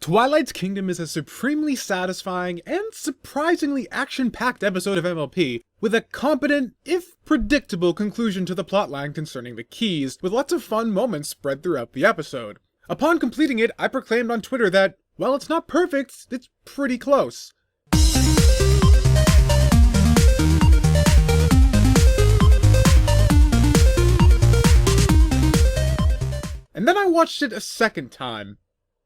Twilight's Kingdom is a supremely satisfying and surprisingly action-packed episode of MLP, with a competent, if predictable, conclusion to the plotline concerning the keys, with lots of fun moments spread throughout the episode. Upon completing it, I proclaimed on Twitter that, while it's not perfect, it's pretty close. And then I watched it a second time.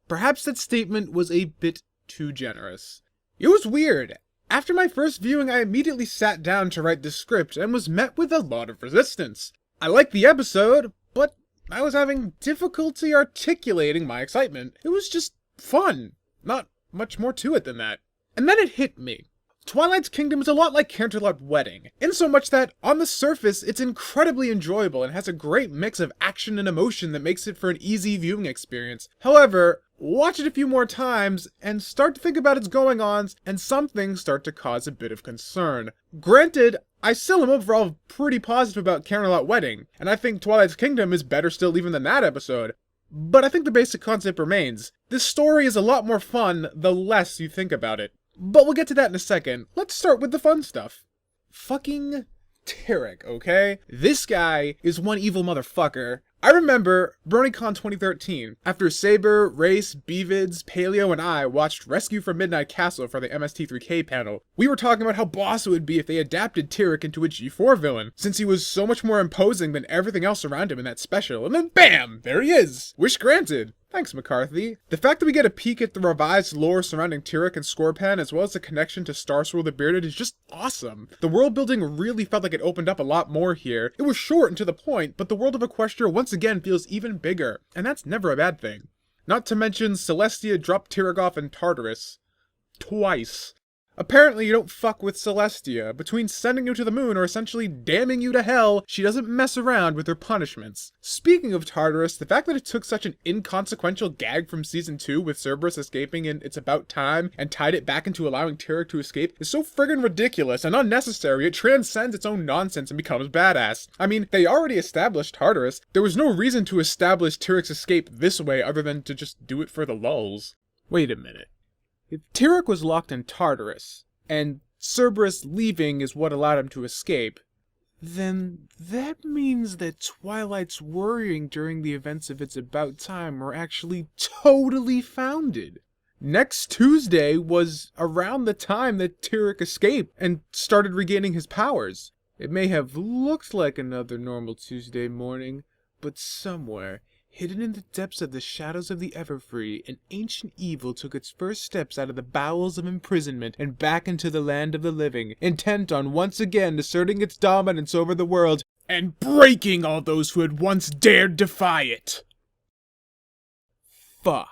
Perhaps that statement was a bit too generous. It was weird. After my first viewing, I immediately sat down to write the script and was met with a lot of resistance. I liked the episode, but I was having difficulty articulating my excitement. It was just fun. Not much more to it than that. And then it hit me. Twilight's Kingdom is a lot like Canterlot Wedding, in so much that, on the surface, it's incredibly enjoyable and has a great mix of action and emotion that makes it for an easy viewing experience. However, watch it a few more times, and start to think about its going-ons, and some things start to cause a bit of concern. Granted, I still am overall pretty positive about Canterlot Wedding, and I think Twilight's Kingdom is better still even than that episode. But I think the basic concept remains. This story is a lot more fun the less you think about it. But we'll get to that in a second. Let's start with the fun stuff. Fucking Tyrek, okay? This guy is one evil motherfucker. I remember BronyCon 2013, after Saber, Race, Beavids, Paleo, and I watched Rescue from Midnight Castle for the MST3K panel. We were talking about how boss it would be if they adapted Tyrek into a G4 villain, since he was so much more imposing than everything else around him in that special, and then BAM! There he is! Wish granted! Thanks, McCarthy. The fact that we get a peek at the revised lore surrounding Tyrek and Scorpan, as well as the connection to Starswirl the Bearded, is just awesome. The world building really felt like it opened up a lot more here. It was short and to the point, but the world of Equestria once again feels even bigger, and that's never a bad thing. Not to mention, Celestia dropped Tyrek off in Tartarus. Twice. Apparently you don't fuck with Celestia. Between sending you to the moon or essentially damning you to hell, she doesn't mess around with her punishments. Speaking of Tartarus, the fact that it took such an inconsequential gag from Season 2 with Cerberus escaping in It's About Time and tied it back into allowing Tyrek to escape is so friggin' ridiculous and unnecessary it transcends its own nonsense and becomes badass. I mean, they already established Tartarus. There was no reason to establish Tyrek's escape this way other than to just do it for the lulz. Wait a minute. If Tyrek was locked in Tartarus, and Cerberus leaving is what allowed him to escape, then that means that Twilight's worrying during the events of It's About Time were actually totally founded. Next Tuesday was around the time that Tyrek escaped and started regaining his powers. It may have looked like another normal Tuesday morning, but somewhere, hidden in the depths of the shadows of the Everfree, an ancient evil took its first steps out of the bowels of imprisonment and back into the land of the living, intent on once again asserting its dominance over the world and breaking all those who had once dared defy it. Fuck.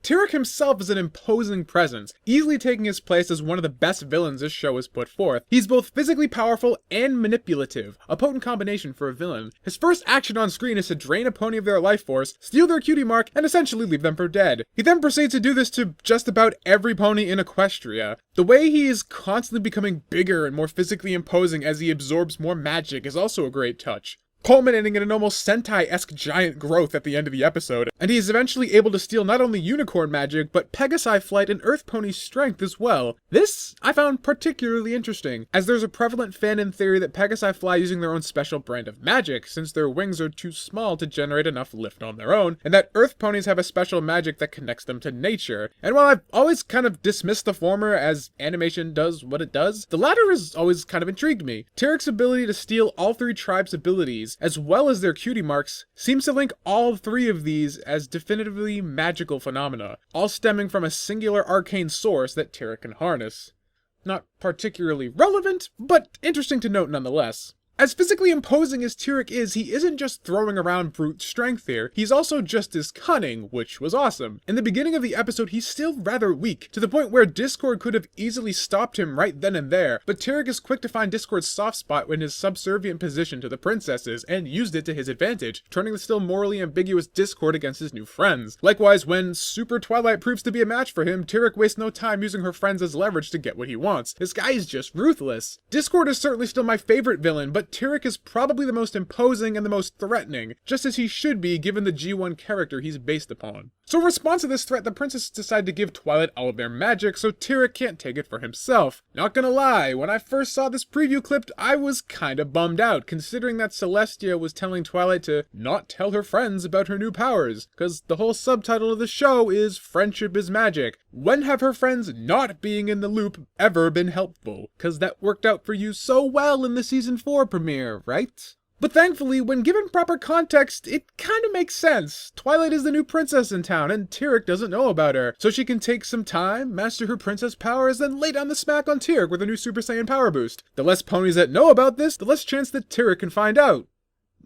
Tyrek himself is an imposing presence, easily taking his place as one of the best villains this show has put forth. He's both physically powerful and manipulative, a potent combination for a villain. His first action on screen is to drain a pony of their life force, steal their cutie mark, and essentially leave them for dead. He then proceeds to do this to just about every pony in Equestria. The way he is constantly becoming bigger and more physically imposing as he absorbs more magic is also a great touch, culminating in an almost Sentai-esque giant growth at the end of the episode, and he is eventually able to steal not only unicorn magic, but Pegasi flight and Earth Pony's strength as well. This I found particularly interesting, as there's a prevalent fan-in theory that Pegasi fly using their own special brand of magic, since their wings are too small to generate enough lift on their own, and that Earth Ponies have a special magic that connects them to nature. And while I've always kind of dismissed the former as animation does what it does, the latter has always kind of intrigued me. Tyrek's ability to steal all three tribes' abilities, as well as their cutie marks, seems to link all three of these as definitively magical phenomena, all stemming from a singular arcane source that Tyrek can harness. Not particularly relevant, but interesting to note nonetheless. As physically imposing as Tyrek is, he isn't just throwing around brute strength here, he's also just as cunning, which was awesome. In the beginning of the episode, he's still rather weak, to the point where Discord could have easily stopped him right then and there, but Tyrek is quick to find Discord's soft spot in his subservient position to the princesses, and used it to his advantage, turning the still morally ambiguous Discord against his new friends. Likewise, when Super Twilight proves to be a match for him, Tyrek wastes no time using her friends as leverage to get what he wants. This guy is just ruthless. Discord is certainly still my favorite villain, but but Tyrek is probably the most imposing and the most threatening, just as he should be given the G1 character he's based upon. So in response to this threat, the princesses decide to give Twilight all of their magic so Tyrek can't take it for himself. Not gonna lie, when I first saw this preview clip, I was kinda bummed out, considering that Celestia was telling Twilight to not tell her friends about her new powers, cause the whole subtitle of the show is Friendship is Magic. When have her friends not being in the loop ever been helpful? Cause that worked out for you so well in the season 4 premiere, right? But thankfully, when given proper context, it kinda makes sense. Twilight is the new princess in town, and Tyrek doesn't know about her, so she can take some time, master her princess powers, then lay down the smack on Tyrek with a new Super Saiyan power boost. The less ponies that know about this, the less chance that Tyrek can find out.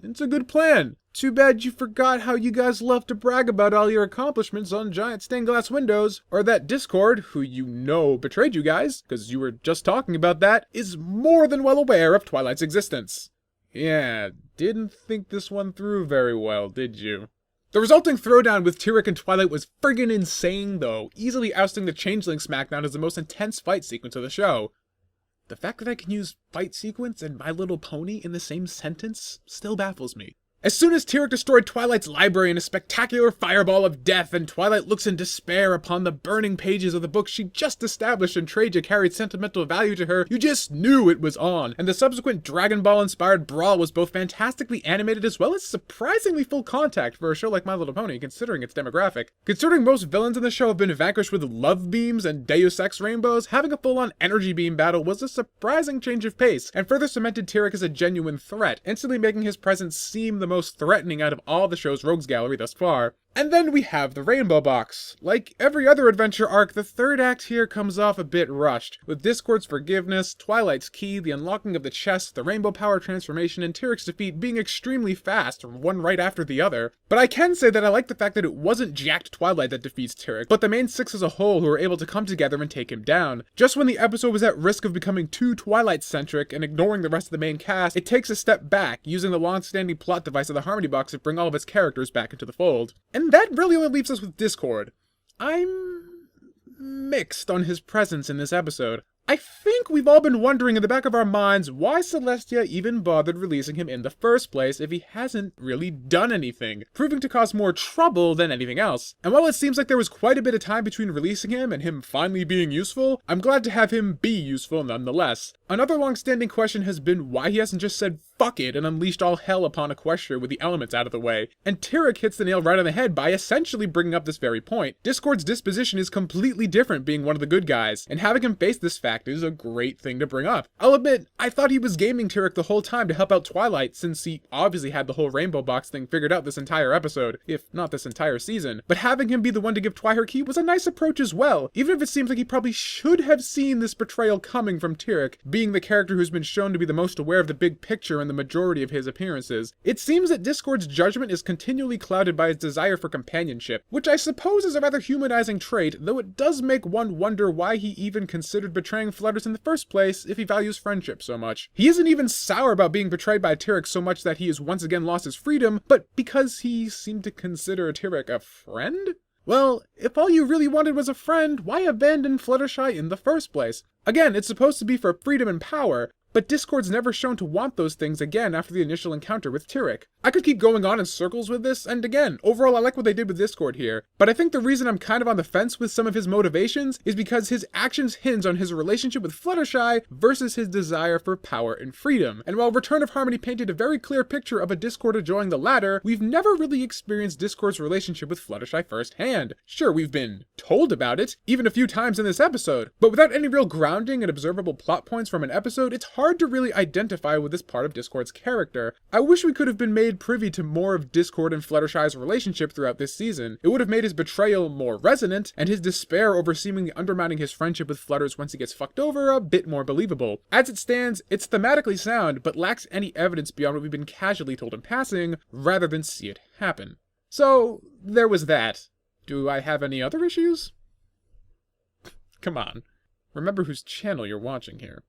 It's a good plan. Too bad you forgot how you guys love to brag about all your accomplishments on giant stained glass windows, or that Discord, who you know betrayed you guys, because you were just talking about that, is more than well aware of Twilight's existence. Yeah, didn't think this one through very well, did you? The resulting throwdown with Tyrek and Twilight was friggin' insane though, easily ousting the Changeling Smackdown as the most intense fight sequence of the show. The fact that I can use fight sequence and My Little Pony in the same sentence still baffles me. As soon as Tyrek destroyed Twilight's library in a spectacular fireball of death, and Twilight looks in despair upon the burning pages of the book she just established and Traja carried sentimental value to her, you just knew it was on, and the subsequent Dragon Ball-inspired brawl was both fantastically animated as well as surprisingly full contact for a show like My Little Pony, considering its demographic. Considering most villains in the show have been vanquished with love beams and Deus Ex rainbows, having a full-on energy beam battle was a surprising change of pace, and further cemented Tyrek as a genuine threat, instantly making his presence seem the most threatening out of all the show's rogues gallery thus far. And then we have the Rainbow Box. Like every other adventure arc, the third act here comes off a bit rushed, with Discord's forgiveness, Twilight's key, the unlocking of the chest, the rainbow power transformation, and Tyrek's defeat being extremely fast, one right after the other. But I can say that I like the fact that it wasn't jacked Twilight that defeats Tyrek, but the main six as a whole who were able to come together and take him down. Just when the episode was at risk of becoming too Twilight-centric and ignoring the rest of the main cast, it takes a step back, using the long-standing plot device of the Harmony Box to bring all of its characters back into the fold. And that really only leaves us with Discord. I'm mixed on his presence in this episode. I think we've all been wondering in the back of our minds why Celestia even bothered releasing him in the first place if he hasn't really done anything, proving to cause more trouble than anything else. And while it seems like there was quite a bit of time between releasing him and him finally being useful, I'm glad to have him be useful nonetheless. Another long-standing question has been why he hasn't just said fuck it and unleashed all hell upon Equestria with the elements out of the way. And Tyrek hits the nail right on the head by essentially bringing up this very point. Discord's disposition is completely different being one of the good guys, and having him face this fact is a great thing to bring up. I'll admit, I thought he was gaming Tyrek the whole time to help out Twilight, since he obviously had the whole Rainbow Box thing figured out this entire episode, if not this entire season. But having him be the one to give Twi her key was a nice approach as well, even if it seems like he probably should have seen this betrayal coming from Tyrek, being the character who's been shown to be the most aware of the big picture in the majority of his appearances. It seems that Discord's judgment is continually clouded by his desire for companionship, which I suppose is a rather humanizing trait, though it does make one wonder why he even considered betraying Flutters in the first place if he values friendship so much. He isn't even sour about being betrayed by Tyrek so much that he has once again lost his freedom, but because he seemed to consider Tyrek a friend? Well, if all you really wanted was a friend, why abandon Fluttershy in the first place? Again, it's supposed to be for freedom and power, but Discord's never shown to want those things again after the initial encounter with Tyrek. I could keep going on in circles with this, and again, overall I like what they did with Discord here, but I think the reason I'm kind of on the fence with some of his motivations is because his actions hinge on his relationship with Fluttershy versus his desire for power and freedom. And while Return of Harmony painted a very clear picture of a Discord enjoying the latter, we've never really experienced Discord's relationship with Fluttershy firsthand. Sure, we've been told about it, even a few times in this episode, but without any real grounding and observable plot points from an episode, it's hard to really identify with this part of Discord's character. I wish we could have been made privy to more of Discord and Fluttershy's relationship throughout this season. It would have made his betrayal more resonant, and his despair over seemingly undermining his friendship with Flutters once he gets fucked over a bit more believable. As it stands, it's thematically sound, but lacks any evidence beyond what we've been casually told in passing, rather than see it happen. So, there was that. Do I have any other issues? Come on. Remember whose channel you're watching here.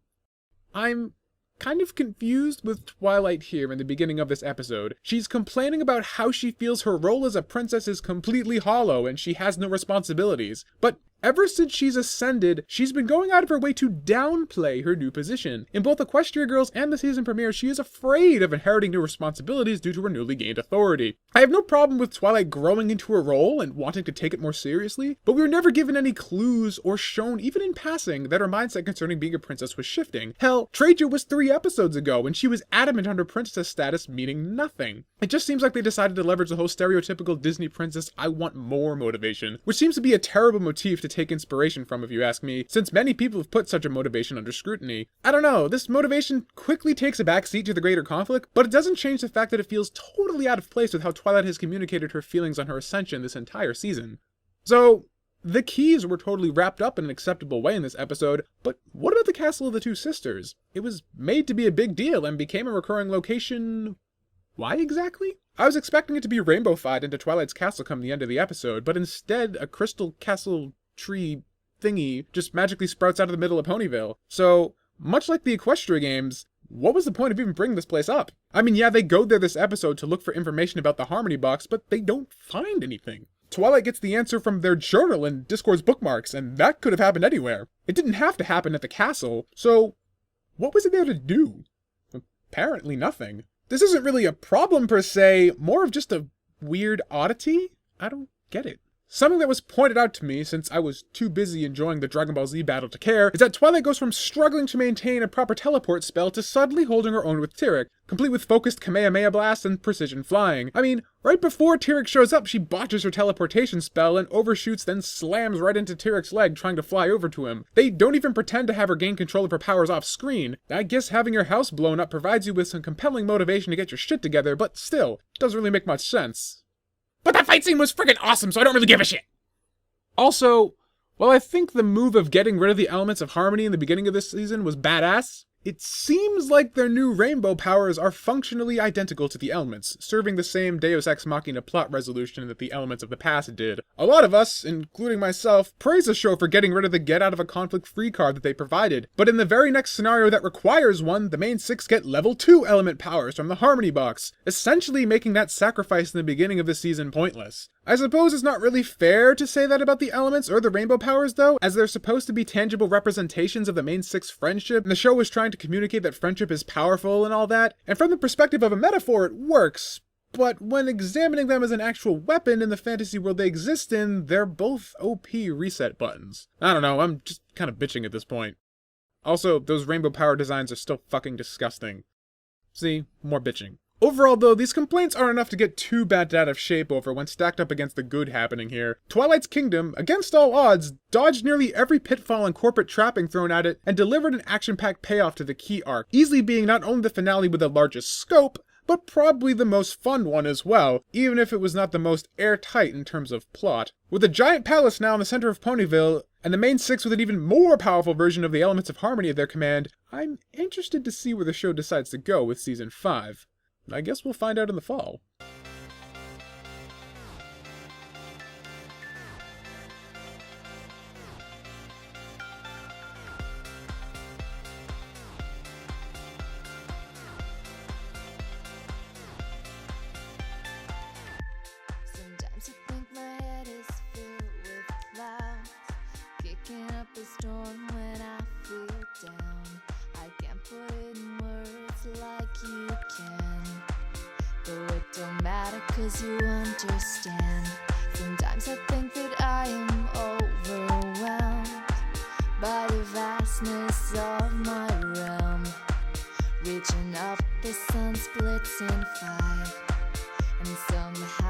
I'm kind of confused with Twilight here in the beginning of this episode. She's complaining about how she feels her role as a princess is completely hollow and she has no responsibilities. But Ever since she's ascended, she's been going out of her way to downplay her new position. In both Equestria Girls and the season premiere, she is afraid of inheriting new responsibilities due to her newly gained authority. I have no problem with Twilight growing into her role and wanting to take it more seriously, but we were never given any clues or shown, even in passing, that her mindset concerning being a princess was shifting. Hell, Traja was 3 episodes ago, and she was adamant on her princess status meaning nothing. It just seems like they decided to leverage the whole stereotypical Disney princess I want more motivation, which seems to be a terrible motif to take inspiration from if you ask me, since many people have put such a motivation under scrutiny. I don't know, this motivation quickly takes a backseat to the greater conflict, but it doesn't change the fact that it feels totally out of place with how Twilight has communicated her feelings on her ascension this entire season. So, the keys were totally wrapped up in an acceptable way in this episode, but what about the Castle of the Two Sisters? It was made to be a big deal and became a recurring location. Why exactly? I was expecting it to be rainbow-fied into Twilight's castle come the end of the episode, but instead a crystal castle tree thingy just magically sprouts out of the middle of Ponyville. So, much like the Equestria games, what was the point of even bringing this place up? I mean, yeah, they go there this episode to look for information about the Harmony Box, but they don't find anything. Twilight gets the answer from their journal and Discord's bookmarks, and that could have happened anywhere. It didn't have to happen at the castle, so what was it there to do? Apparently nothing. This isn't really a problem per se, more of just a weird oddity? I don't get it. Something that was pointed out to me, since I was too busy enjoying the Dragon Ball Z battle to care, is that Twilight goes from struggling to maintain a proper teleport spell to suddenly holding her own with Tyrek, complete with focused Kamehameha Blast and precision flying. I mean, right before Tyrek shows up, she botches her teleportation spell and overshoots, then slams right into Tyrek's leg trying to fly over to him. They don't even pretend to have her gain control of her powers off screen. I guess having your house blown up provides you with some compelling motivation to get your shit together, but still, doesn't really make much sense. But that fight scene was freaking awesome, so I don't really give a shit! Also, while I think the move of getting rid of the elements of harmony in the beginning of this season was badass, it seems like their new rainbow powers are functionally identical to the elements, serving the same Deus Ex Machina plot resolution that the elements of the past did. A lot of us, including myself, praise the show for getting rid of the get out of a conflict free card that they provided, but in the very next scenario that requires one, the main 6 get level 2 element powers from the Harmony Box, essentially making that sacrifice in the beginning of the season pointless. I suppose it's not really fair to say that about the elements or the rainbow powers though, as they're supposed to be tangible representations of the main 6 friendship, and the show was trying to communicate that friendship is powerful and all that, and from the perspective of a metaphor it works, but when examining them as an actual weapon in the fantasy world they exist in, they're both OP reset buttons. I don't know, I'm just kind of bitching at this point. Also, those rainbow power designs are still fucking disgusting. See, more bitching. Overall though, these complaints aren't enough to get too bent out of shape over when stacked up against the good happening here. Twilight's Kingdom, against all odds, dodged nearly every pitfall and corporate trapping thrown at it, and delivered an action-packed payoff to the key arc, easily being not only the finale with the largest scope, but probably the most fun one as well, even if it was not the most airtight in terms of plot. With a giant palace now in the center of Ponyville, and the main 6 with an even more powerful version of the elements of harmony at their command, I'm interested to see where the show decides to go with Season 5. I guess we'll find out in the fall. Sometimes I think my head is filled with clouds, kicking up a storm when I feel down. I can't put it in words like you can, though it don't matter cause you understand. Sometimes I think that I am overwhelmed by the vastness of my realm. Reaching up, the sun splits in 5, and somehow